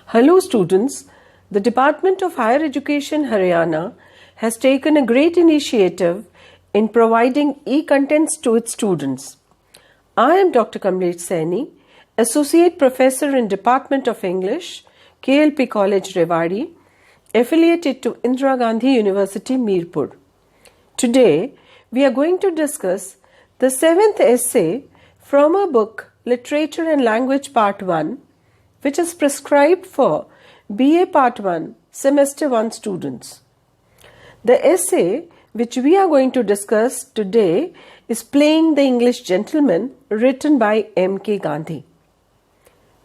Hello students, the Department of Higher Education Haryana has taken a great initiative in providing e-contents to its students. I am Dr. Kamlesh Saini, Associate Professor in Department of English, KLP College Rewari, affiliated to Indira Gandhi University Mirpur. Today, we are going to discuss the 7th essay from a book Literature and Language Part 1, which is prescribed for BA Part 1 Semester 1 students. The essay which we are going to discuss today is Playing the English Gentleman, written by M.K. Gandhi.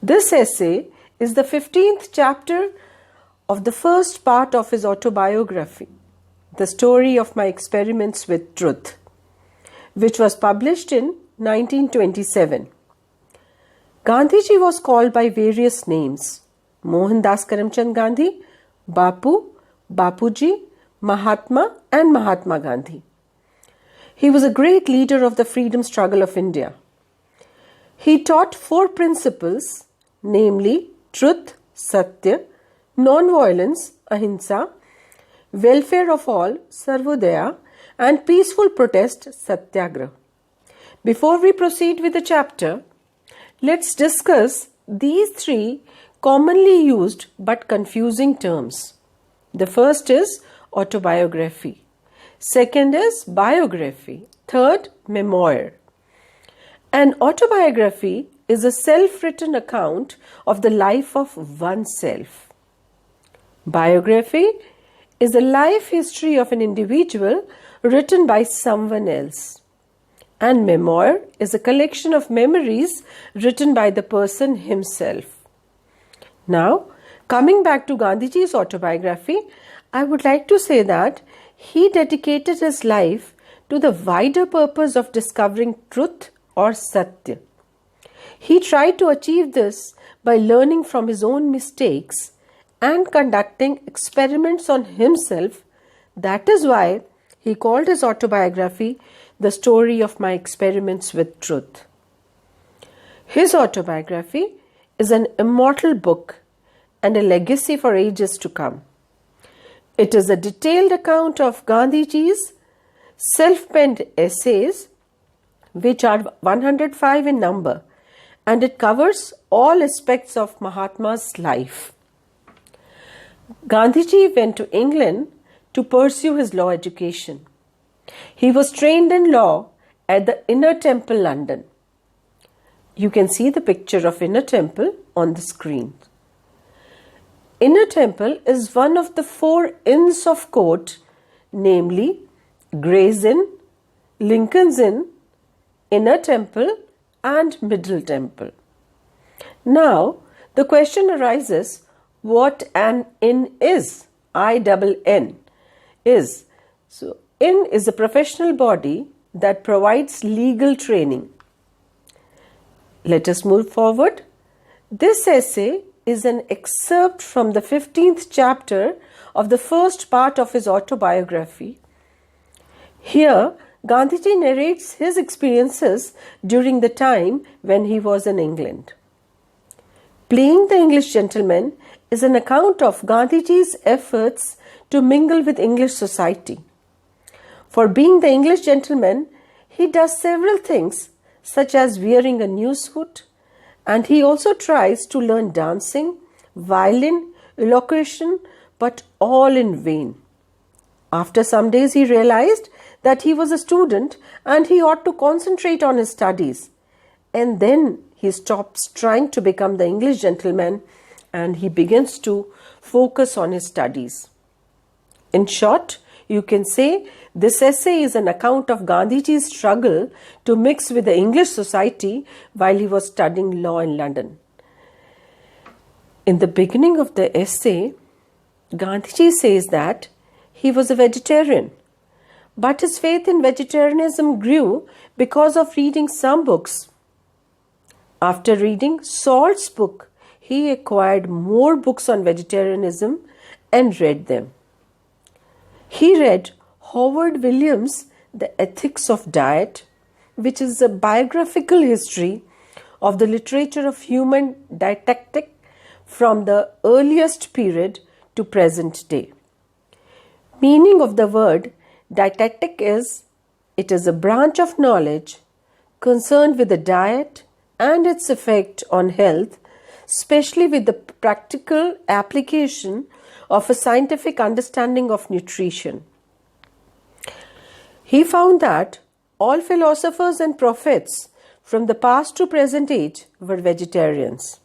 This essay is the 15th chapter of the first part of his autobiography, The Story of My Experiments with Truth, which was published in 1927. Gandhiji was called by various names: Mohandas Karamchand Gandhi, Bapu, Bapuji, Mahatma and Mahatma Gandhi. He was a great leader of the freedom struggle of India. He taught 4 principles, namely truth, satya, non-violence, ahimsa, welfare of all, sarvodaya, and peaceful protest, satyagraha. Before we proceed with the chapter, let's discuss these 3 commonly used but confusing terms. The first is autobiography. Second is biography. Third, memoir. An autobiography is a self-written account of the life of oneself. Biography is the life history of an individual written by someone else. And memoir is a collection of memories written by the person himself. Now, coming back to Gandhiji's autobiography, I would like to say that he dedicated his life to the wider purpose of discovering truth or satya. He tried to achieve this by learning from his own mistakes and conducting experiments on himself. That is why he called his autobiography The Story of My Experiments with Truth. His autobiography is an immortal book and a legacy for ages to come. It is a detailed account of Gandhiji's self-penned essays, which are 105 in number, and it covers all aspects of Mahatma's life. Gandhiji went to England to pursue his law education. He was trained in law at the Inner Temple, London. You can see the picture of Inner Temple on the screen. Inner Temple is one of the 4 Inns of Court, namely Gray's Inn, Lincoln's Inn, Inner Temple and Middle Temple. Now, the question arises, what an inn is? I-double-N is. So, inn is a professional body that provides legal training. Let us move forward. This essay is an excerpt from the 15th chapter of the first part of his autobiography. Here, Gandhiji narrates his experiences during the time when he was in England. Playing the English Gentleman is an account of Gandhiji's efforts to mingle with English society. For being the English gentleman, he does several things, such as wearing a new suit, and he also tries to learn dancing, violin, elocution, but all in vain. After some days, he realized that he was a student and he ought to concentrate on his studies. And then he stops trying to become the English gentleman and he begins to focus on his studies. In short, you can say this essay is an account of Gandhiji's struggle to mix with the English society while he was studying law in London. In the beginning of the essay, Gandhiji says that he was a vegetarian, but his faith in vegetarianism grew because of reading some books. After reading Salt's book, he acquired more books on vegetarianism and read them. He read Howard Williams' The Ethics of Diet, which is a biographical history of the literature of human dietetic from the earliest period to present day. Meaning of the word dietetic is, it is a branch of knowledge concerned with the diet and its effect on health, especially with the practical application of a scientific understanding of nutrition. He found that all philosophers and prophets from the past to present age were vegetarians.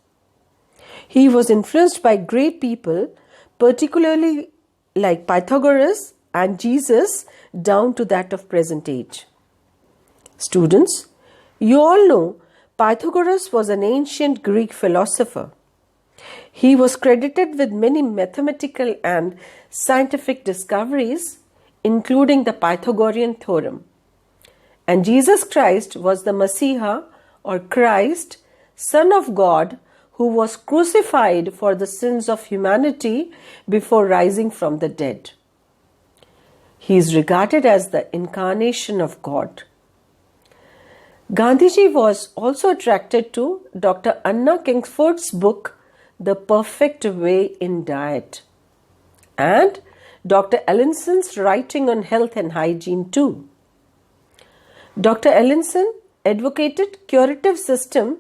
He was influenced by great people, particularly like Pythagoras and Jesus, down to that of present age. Students, you all know Pythagoras was an ancient Greek philosopher. He was credited with many mathematical and scientific discoveries, including the Pythagorean theorem. And Jesus Christ was the Messiah, or Christ, Son of God, who was crucified for the sins of humanity before rising from the dead. He is regarded as the incarnation of God. Gandhiji was also attracted to Dr. Anna Kingsford's book, The Perfect Way in Diet, and Dr. Ellinson's writing on health and hygiene too. Dr. Ellinson advocated curative system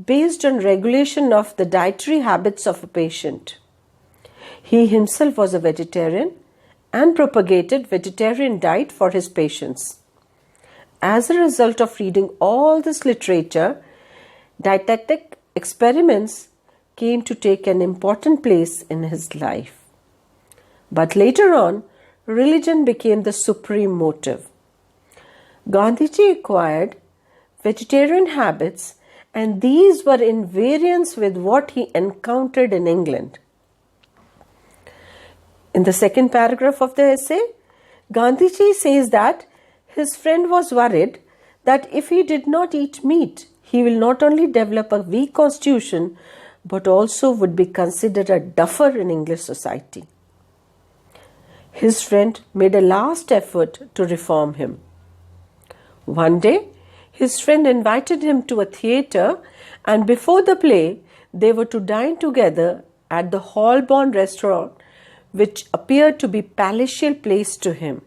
based on regulation of the dietary habits of a patient. He himself was a vegetarian and propagated vegetarian diet for his patients. As a result of reading all this literature, dietetic experiments came to take an important place in his life. But later on, religion became the supreme motive. Gandhiji acquired vegetarian habits, and these were in variance with what he encountered in England. In the second paragraph of the essay, Gandhiji says that his friend was worried that if he did not eat meat, he will not only develop a weak constitution but also would be considered a duffer in English society. His friend made a last effort to reform him. One day, his friend invited him to a theatre, and before the play, they were to dine together at the Holborn restaurant, which appeared to be palatial place to him.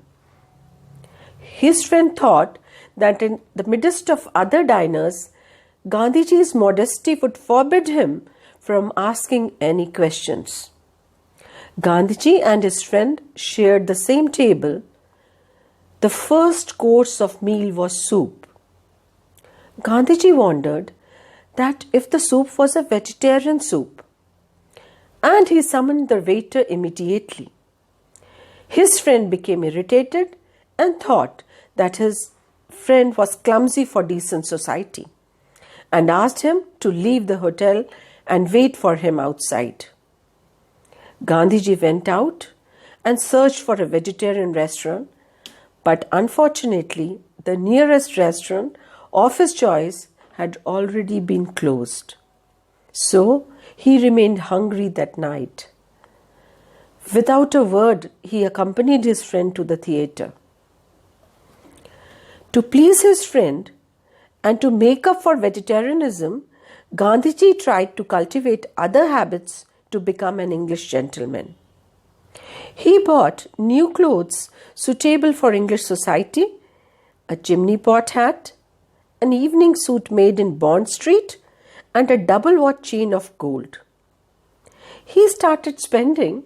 His friend thought that in the midst of other diners, Gandhiji's modesty would forbid him from asking any questions. Gandhiji and his friend shared the same table. The first course of meal was soup. Gandhiji wondered that if the soup was a vegetarian soup, and he summoned the waiter immediately. His friend became irritated and thought that his friend was clumsy for decent society, and asked him to leave the hotel and wait for him outside. Gandhiji went out and searched for a vegetarian restaurant, but unfortunately the nearest restaurant of his choice had already been closed. So he remained hungry that night. Without a word, he accompanied his friend to the theatre. To please his friend and to make up for vegetarianism, Gandhiji tried to cultivate other habits to become an English gentleman. He bought new clothes suitable for English society, a chimney pot hat, an evening suit made in Bond Street, and a double-watch chain of gold. He started spending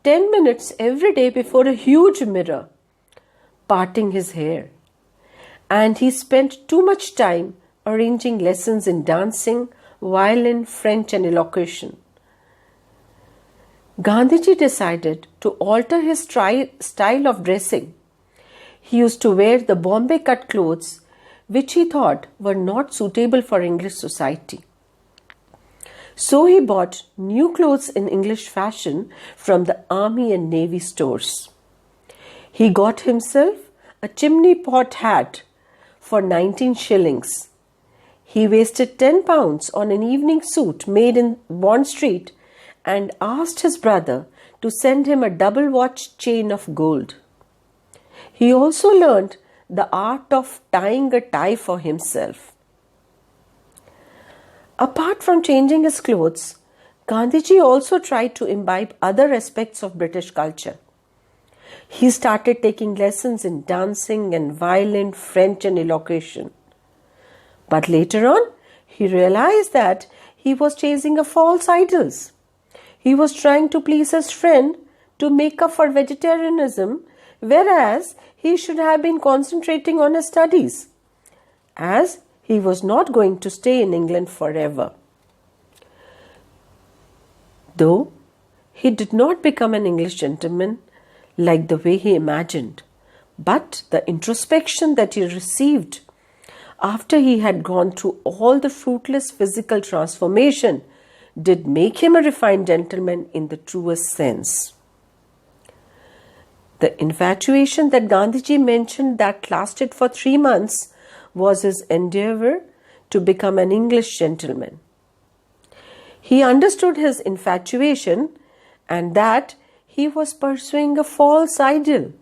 10 minutes every day before a huge mirror, parting his hair. And he spent too much time arranging lessons in dancing, violin, French and elocution. Gandhiji decided to alter his style of dressing. He used to wear the Bombay cut clothes, which he thought were not suitable for English society. So he bought new clothes in English fashion from the army and navy stores. He got himself a chimney pot hat for 19 shillings. He wasted 10 pounds on an evening suit made in Bond Street and asked his brother to send him a double-watch chain of gold. He also learned the art of tying a tie for himself. Apart from changing his clothes, Gandhiji also tried to imbibe other aspects of British culture. He started taking lessons in dancing and violin, French and elocution. But later on, he realized that he was chasing a false idols. He was trying to please his friend to make up for vegetarianism, whereas he should have been concentrating on his studies, as he was not going to stay in England forever. Though he did not become an English gentleman like the way he imagined, but the introspection that he received after he had gone through all the fruitless physical transformation did make him a refined gentleman in the truest sense. The infatuation that Gandhiji mentioned that lasted for 3 months was his endeavour to become an English gentleman. He understood his infatuation and that he was pursuing a false ideal.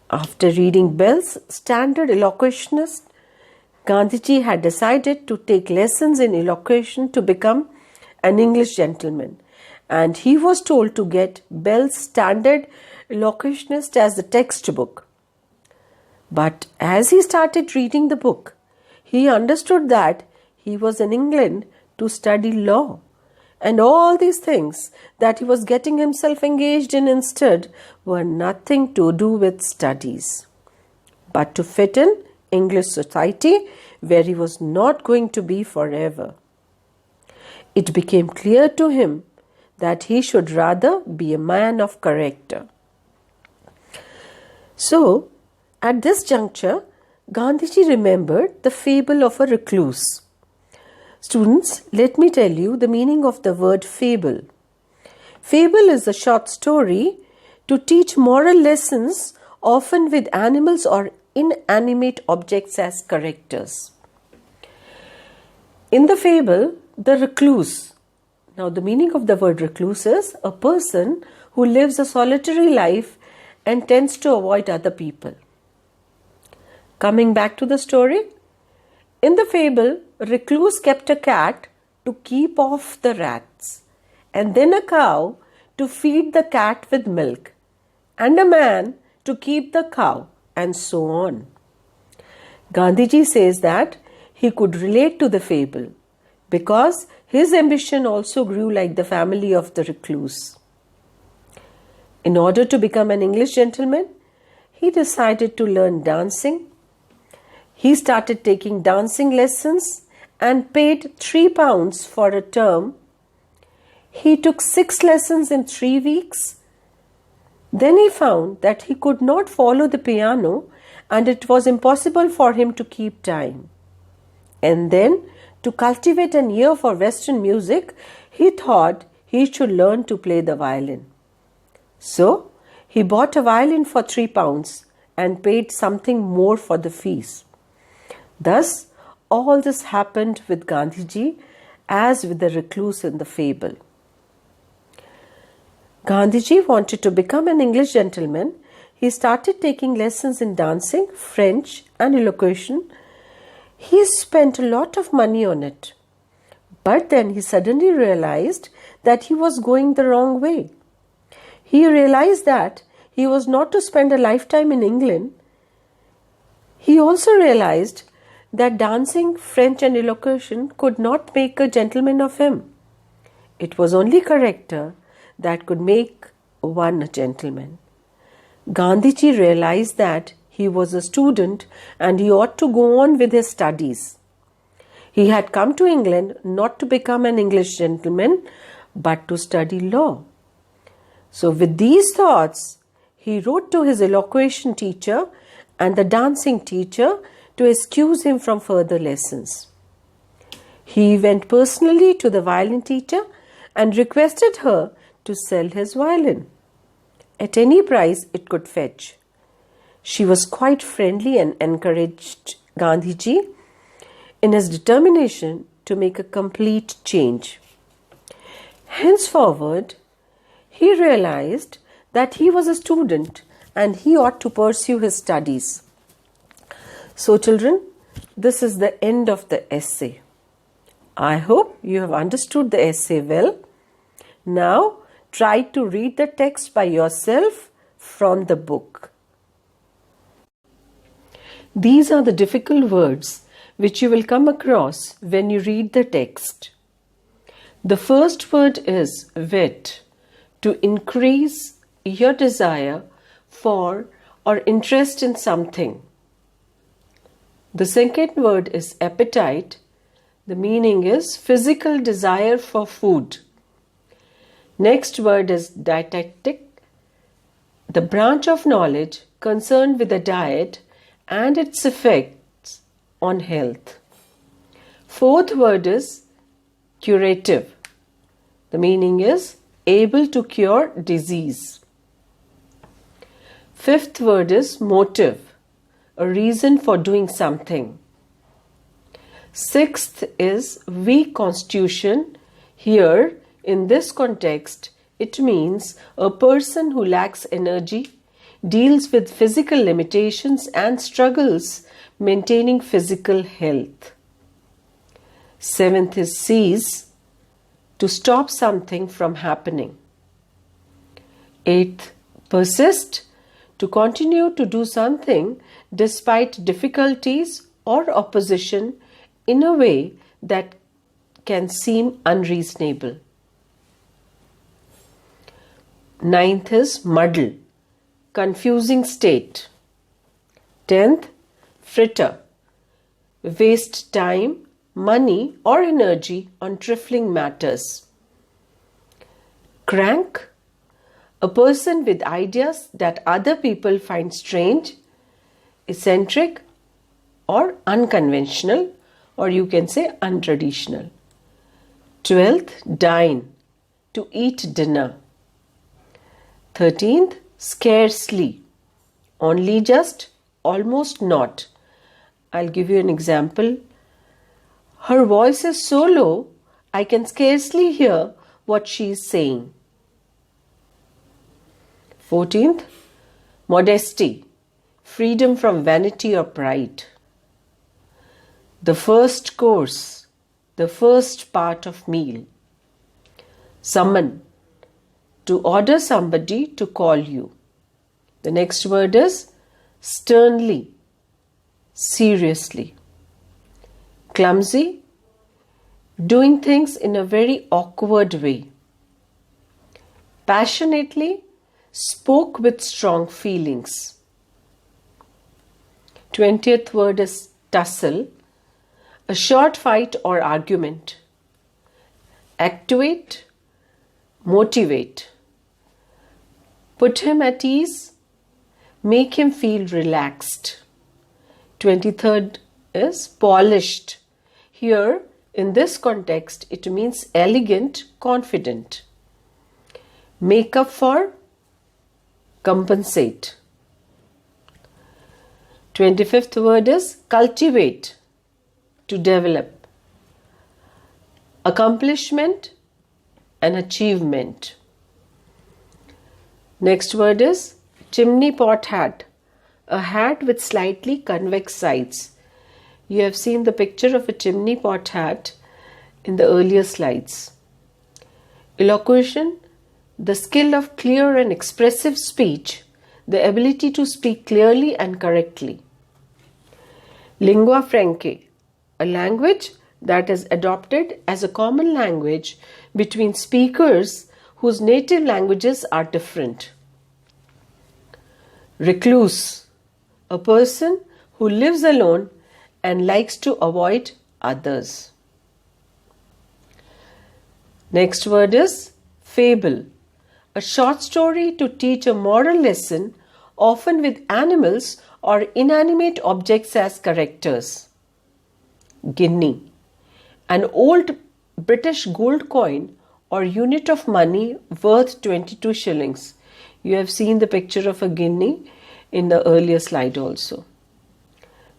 After reading Bell's Standard Elocutionist, Gandhiji had decided to take lessons in elocution to become an English gentleman, and he was told to get Bell's Standard Elocutionist as the textbook. But as he started reading the book, he understood that he was in England to study law, and all these things that he was getting himself engaged in instead were nothing to do with studies, but to fit in English society where he was not going to be forever. It became clear to him that he should rather be a man of character. So, at this juncture, Gandhiji remembered the fable of a recluse. Students, let me tell you the meaning of the word fable. Fable is a short story to teach moral lessons, often with animals or inanimate objects as characters. In the fable, the recluse. Now, the meaning of the word recluse is a person who lives a solitary life and tends to avoid other people. Coming back to the story, in the fable, a recluse kept a cat to keep off the rats, and then a cow to feed the cat with milk, and a man to keep the cow, and so on. Gandhiji says that he could relate to the fable because his ambition also grew like the family of the recluse. In order to become an English gentleman, he decided to learn dancing. He started taking dancing lessons and paid £3 for a term. He took 6 lessons in 3 weeks. Then he found that he could not follow the piano and it was impossible for him to keep time. And then, to cultivate an ear for Western music, he thought he should learn to play the violin. So, he bought a violin for £3 and paid something more for the fees. Thus, all this happened with Gandhiji as with the recluse in the fable. Gandhiji wanted to become an English gentleman. He started taking lessons in dancing, French and elocution. He spent a lot of money on it. But then he suddenly realized that he was going the wrong way. He realized that he was not to spend a lifetime in England. He also realized that dancing, French and elocution could not make a gentleman of him. It was only character that could make one a gentleman. Gandhiji realized that he was a student and he ought to go on with his studies. He had come to England not to become an English gentleman, but to study law. So with these thoughts, he wrote to his elocution teacher and the dancing teacher to excuse him from further lessons. He went personally to the violin teacher and requested her to sell his violin at any price it could fetch. She was quite friendly and encouraged Gandhiji in his determination to make a complete change. Henceforward, he realized that he was a student and he ought to pursue his studies. So children, this is the end of the essay. I hope you have understood the essay well. Now try to read the text by yourself from the book. These are the difficult words which you will come across when you read the text. The first word is wit, to increase your desire for or interest in something. The second word is appetite. The meaning is physical desire for food. Next word is dietetic, the branch of knowledge concerned with the diet and its effects on health. Fourth word is curative. The meaning is able to cure disease. Fifth word is motive, a reason for doing something. Sixth is weak constitution. Here, in this context, it means a person who lacks energy, deals with physical limitations and struggles maintaining physical health. Seventh is seize, to stop something from happening. Eighth, persist, to continue to do something despite difficulties or opposition in a way that can seem unreasonable. Ninth is muddle, confusing state. 10th, fritter, waste time, money or energy on trifling matters. Crank, a person with ideas that other people find strange, eccentric or unconventional, or you can say untraditional. 12th, dine, to eat dinner. 13th, scarcely, only just, almost not. I'll give you an example. Her voice is so low, I can scarcely hear what she is saying. 14th, modesty, freedom from vanity or pride. The first course, the first part of meal. Summon, to order somebody to call you. The next word is sternly, seriously. Clumsy, doing things in a very awkward way. Passionately, spoke with strong feelings. 20th word is tussle, a short fight or argument. Actuate, motivate. Put him at ease, make him feel relaxed. 23rd is polished. Here, in this context, it means elegant, confident. Make up for, compensate. 25th word is cultivate, to develop. Accomplishment, an achievement. Next word is chimney pot hat, a hat with slightly convex sides. You have seen the picture of a chimney pot hat in the earlier slides. Elocution, the skill of clear and expressive speech, the ability to speak clearly and correctly. Lingua franca, a language that is adopted as a common language between speakers whose native languages are different. Recluse, a person who lives alone and likes to avoid others. Next word is fable, a short story to teach a moral lesson, often with animals or inanimate objects as characters. Guinea, an old British gold coin or unit of money worth 22 shillings. You have seen the picture of a guinea in the earlier slide also.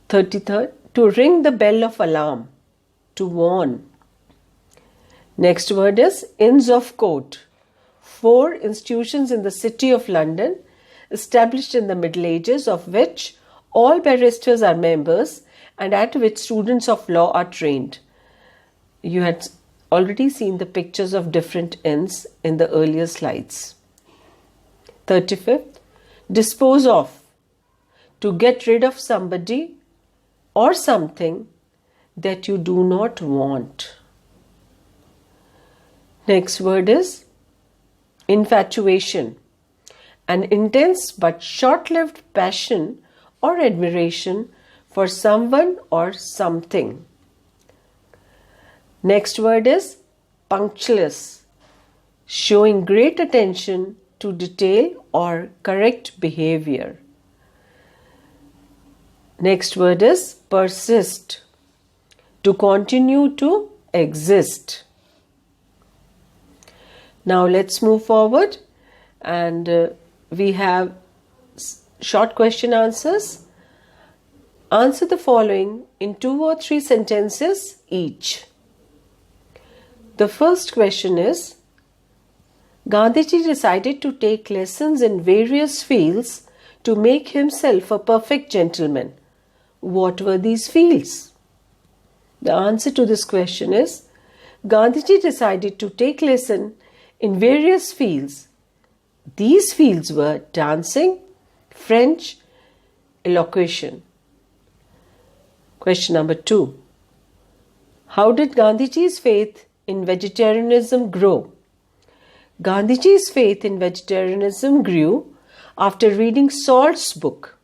33rd, to ring the bell of alarm, to warn. Next word is Inns of Court, 4 institutions in the city of London established in the Middle Ages, of which all barristers are members and at which students of law are trained. You had already seen the pictures of different ends in the earlier slides. 35th, dispose of, to get rid of somebody or something that you do not want. Next word is infatuation, an intense but short-lived passion or admiration for someone or something. Next word is punctilious, showing great attention to detail or correct behavior. Next word is persist, to continue to exist. Now let's move forward, and we have short question answers. Answer the following in 2 or 3 sentences each. The first question is, Gandhiji decided to take lessons in various fields to make himself a perfect gentleman. What were these fields? The answer to this question is, Gandhiji decided to take lessons in various fields. These fields were dancing, French, elocution. Question number 2. How did Gandhiji's faith in vegetarianism grow? Gandhiji's faith in vegetarianism grew after reading Salt's book.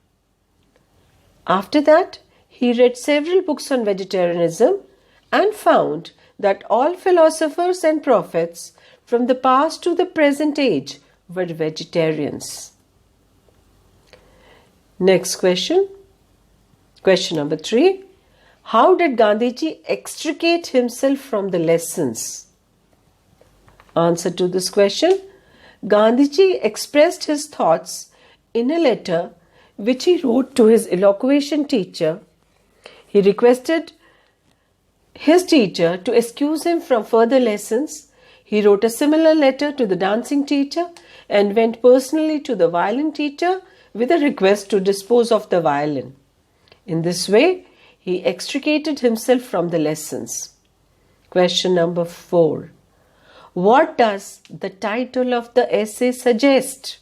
After that, he read several books on vegetarianism and found that all philosophers and prophets from the past to the present age were vegetarians. Next question. Question number 3. How did Gandhiji extricate himself from the lessons? Answer to this question. Gandhiji expressed his thoughts in a letter which he wrote to his elocution teacher. He requested his teacher to excuse him from further lessons. He wrote a similar letter to the dancing teacher and went personally to the violin teacher with a request to dispose of the violin. In this way, he extricated himself from the lessons. Question number 4. What does the title of the essay suggest?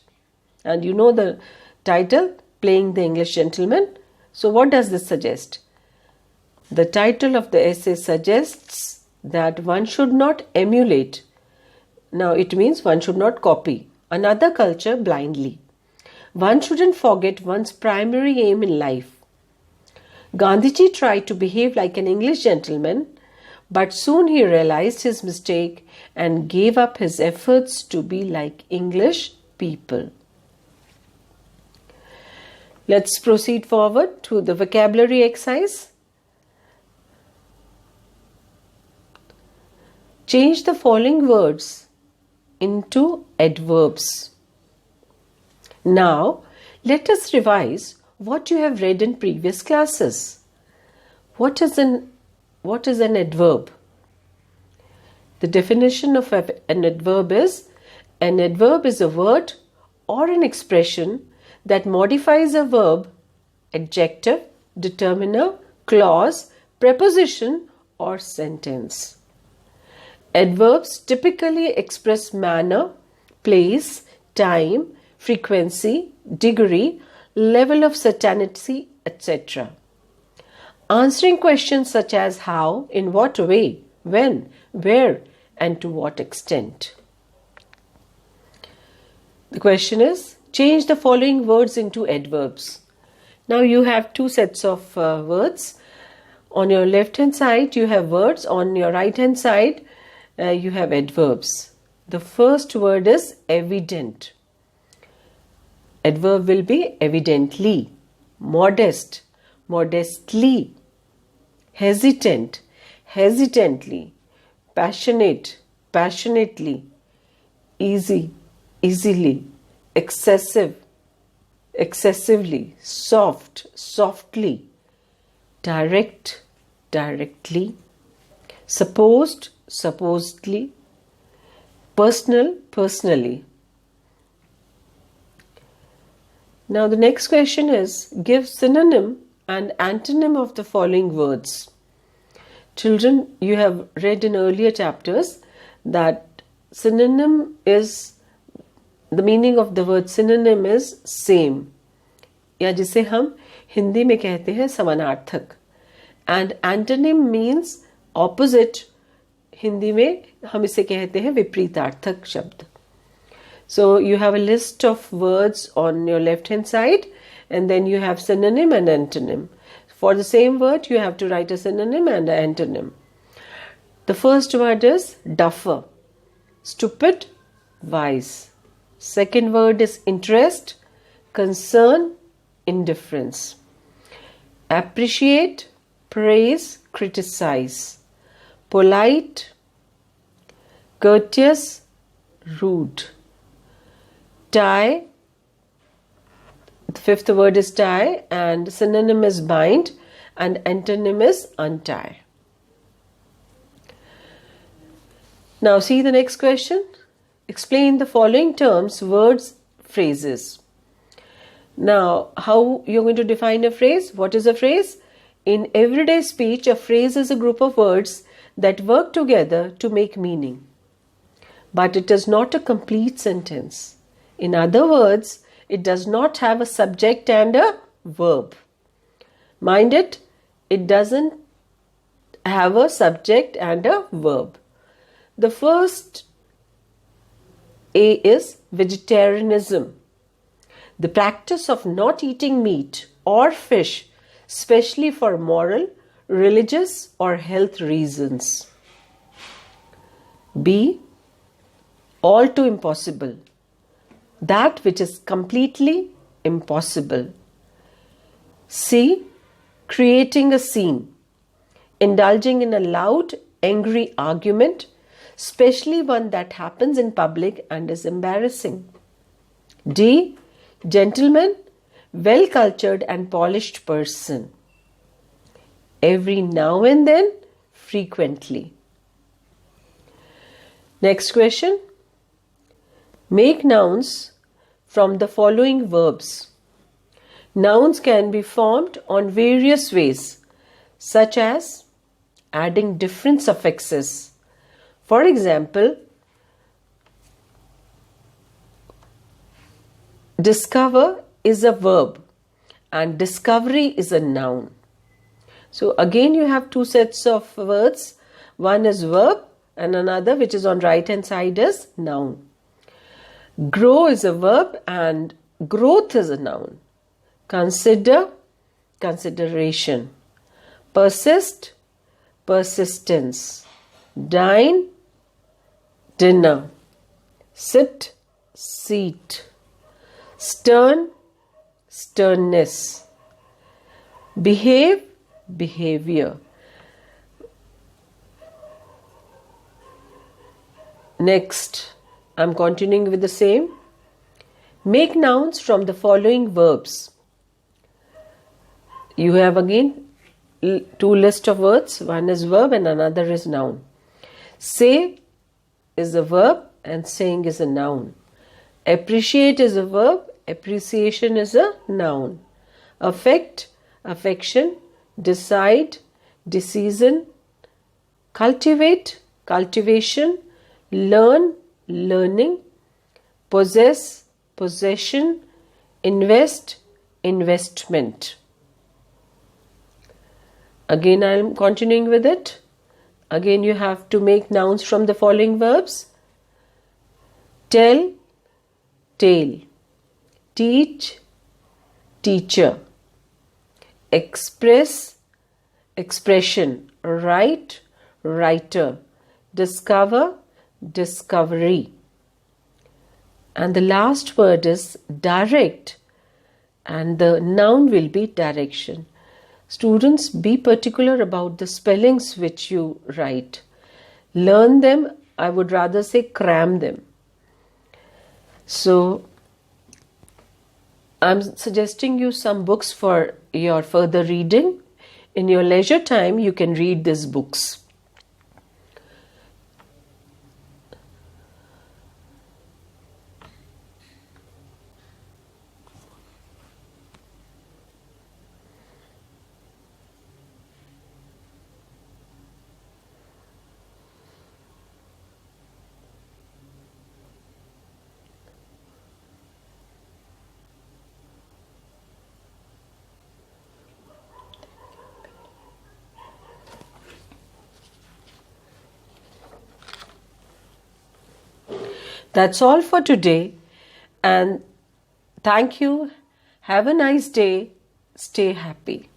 And you know the title, Playing the English Gentleman. So what does this suggest? The title of the essay suggests that one should not emulate. Now it means one should not copy another culture blindly. One shouldn't forget one's primary aim in life. Gandhiji tried to behave like an English gentleman, but soon he realized his mistake and gave up his efforts to be like English people. Let's proceed forward to the vocabulary exercise. Change the following words into adverbs. Now, let us revise what you have read in previous classes. What is an adverb? The definition of an adverb is a word or an expression that modifies a verb, adjective, determiner, clause, preposition, or sentence. Adverbs typically express manner, place, time, frequency, degree, level of certainty, etc. Answering questions such as how, in what way, when, where, and to what extent. The question is, change the following words into adverbs. Now you have 2 sets of words. On your left hand side you have words, on your right hand side you have adverbs. The first word is evident. Adverb will be evidently, modest, modestly, hesitant, hesitantly, passionate, passionately, easy, easily, excessive, excessively, soft, softly, direct, directly, supposed, supposedly, personal, personally. Now the next question is, give synonym and antonym of the following words. Children, you have read in earlier chapters that synonym is, the meaning of the word synonym is same, या जिसे हम हिंदी में कहते हैं समानार्थक. And antonym means opposite. Hindi में हम इसे कहते हैं विपरीतार्थक शब्द. So you have a list of words on your left hand side, and then you have synonym and antonym. For the same word, you have to write a synonym and an antonym. The first word is duffer, stupid, wise. Second word is interest, concern, indifference. Appreciate, praise, criticize. Polite, courteous, rude. Tie, the fifth word is tie, and synonym is bind, and antonym is untie. Now see the next question. Explain the following terms, words, phrases. Now, how you're going to define a phrase? What is a phrase? In everyday speech, a phrase is a group of words that work together to make meaning. But it is not a complete sentence. In other words, it does not have a subject and a verb. Mind it, it doesn't have a subject and a verb. The first A is vegetarianism. The practice of not eating meat or fish, especially for moral, religious or health reasons. B, all too impossible. That which is completely impossible. C, creating a scene. Indulging in a loud, angry argument, especially one that happens in public and is embarrassing. D, gentleman, well-cultured and polished person. Every now and then, frequently. Next question. Make nouns from the following verbs. Nouns can be formed on various ways, such as adding different suffixes. For example, discover is a verb and discovery is a noun. So again you have two sets of words. One is verb and another, which is on right hand side, is noun. Grow is a verb and growth is a noun. Consider, consideration. Persist, persistence. Dine, dinner. Sit, seat. Stern, sternness. Behave, behavior. Next, I'm continuing with the same. Make nouns from the following verbs. You have again two lists of words. One is verb and another is noun. Say is a verb and saying is a noun. Appreciate is a verb, appreciation is a noun. Affect, affection. Decide, decision. Cultivate, cultivation. Learn, learning. Possess, possession. Invest, investment. Again I am continuing with it. Again you have to make nouns from the following verbs. Tell, tale. Teach, teacher. Express, expression. Write, writer. Discover, discovery. And the last word is direct, and the noun will be direction. Students, be particular about the spellings which you write. Learn them, I would rather say cram them. So, I'm suggesting you some books for your further reading. In your leisure time, you can read these books. That's all for today, and thank you. Have a nice day. Stay happy.